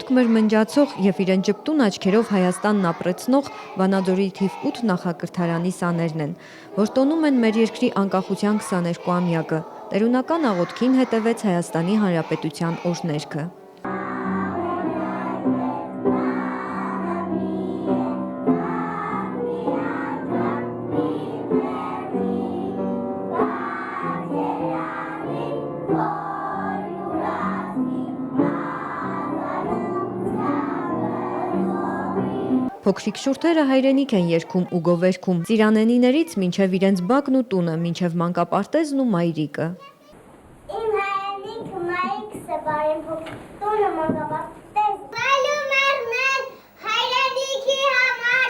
ոտք մրմնջացող և իրեն ճպտուն աչքերով Հայաստանն ապրեցնող Վանաձորի թիվ 8 նախակրթարանի սաներն են, որ տոնում են մեր երկրի անկախության 22-ամյակը։ Տերունական աղոթքին հետևեց Հայաստանի Հանրապետության օրհներգը։ Փոքրիկ շուրթերը հայրենիք են երգում ու գովերգում, ծիրանենիներից մինչև իրենց բակն ու տունը, մինչև մանկապարտեզն ու մայրիկը։ Իմ հայրենիքը մայրիկս է, բարեփոխ տունը մանկապարտեզ։ Բալու մեռնել հայրենիքի համար,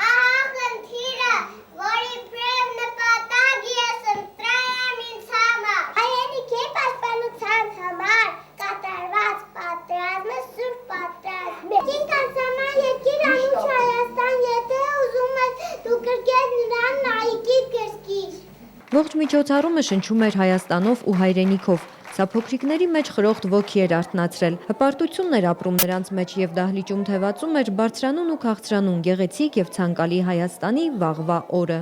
ահա խնդիրը, որի պրև նպատակ ես ընտրել եմ ինձ համար։ Հայրենիքի պաշտպանության համար կատարված պատերազմը սուրբ պատերազմ է։ Կին կանցանալ երկիր անուչ Հայաստան, եթե ուզում ես դու կրկես նրան նայիկի կրկիր։ Ողջ միջոցառումը շնչում էր Հայաստանով ու հայրենիքով։ Սա փոքրիկների մեջ խրոխտ ոգի էր արթնացրել, հպարտությունն էր ապրում նրանց մեջ և դահլիճում թևածում էր բարձրանուն ու քաղցրանուն գեղեցիկ և ցանկալի Հայաստանի վաղվա օրը։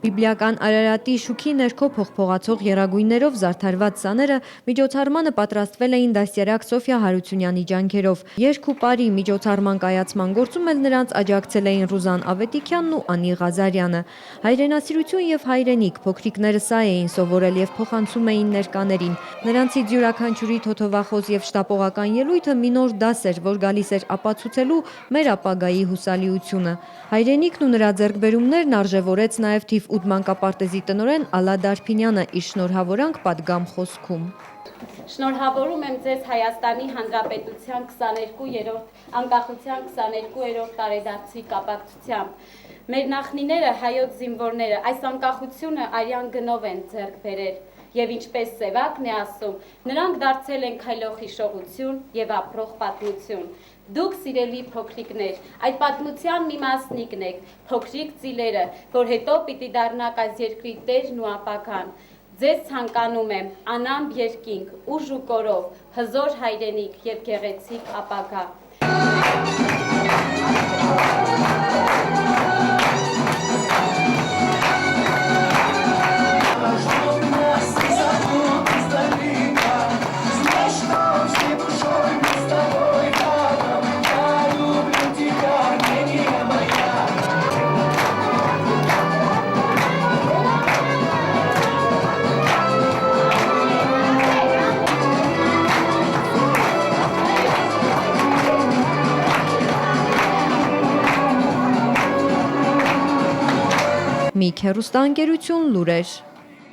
Բիբլիական Արարատի շուքի ներքո փողփողացող եռագույններով զարդարված սաները միջոցառմանը պատրաստվել էին դաստիարակ Սոֆյա Հարությունյանի ջանքերով։ Երգ ու պարի միջոցառման կայացման գործում էլ նրանց աջակցել էին Ռուզան Ավետիքյանն ու Անի Ղազարյանը։ Հայրենասիրություն և հայրենիք փոքրիկները սա էին սովորել և փոխանցում էին ներկաներին։ Նրանցից յուրաքանչյուրի թոթովախոս և շտապողական ելույթը մի նոր դաս էր, որ գալիս էր ապացուցելու մեր ապագայի հուսալիությունը։ Հայրենիքն ու նրա ձեռքբերումներն արժևորեց նաև թիվ 8 մանկապարտեզի տնօրեն Ալադ Արփինյանը իր շնորհավորանք պատգամ խոսքում։ Շնորհավորում եմ ձեզ Հայաստանի Հանրապետության 22-րդ անկախության 22-րդ տարեդարձի կապակցությամբ։ Մեր նախնիները, հայոց զինվորները, այս անկախությունը արյան գնով են ձեռք բերել և ինչպես Սևակն է ասում, նրանք դարձել են քայլող հիշողություն և ապրող պատմություն։ Դուք սիրելի փոքրիկներ, այդ պատմության մի մասնիկն եք, փոքրիկ ծիլերը, որ հետո պիտի դառնաք այս երկրի տերն ու ապագան։ Ձեզ ցանկանում եմ անամպ երկինք, ուժ ու կորով, հզոր հայրենիք և գեղեցիկ ապագա։ Միք հեռուստաընկերություն լուրեր։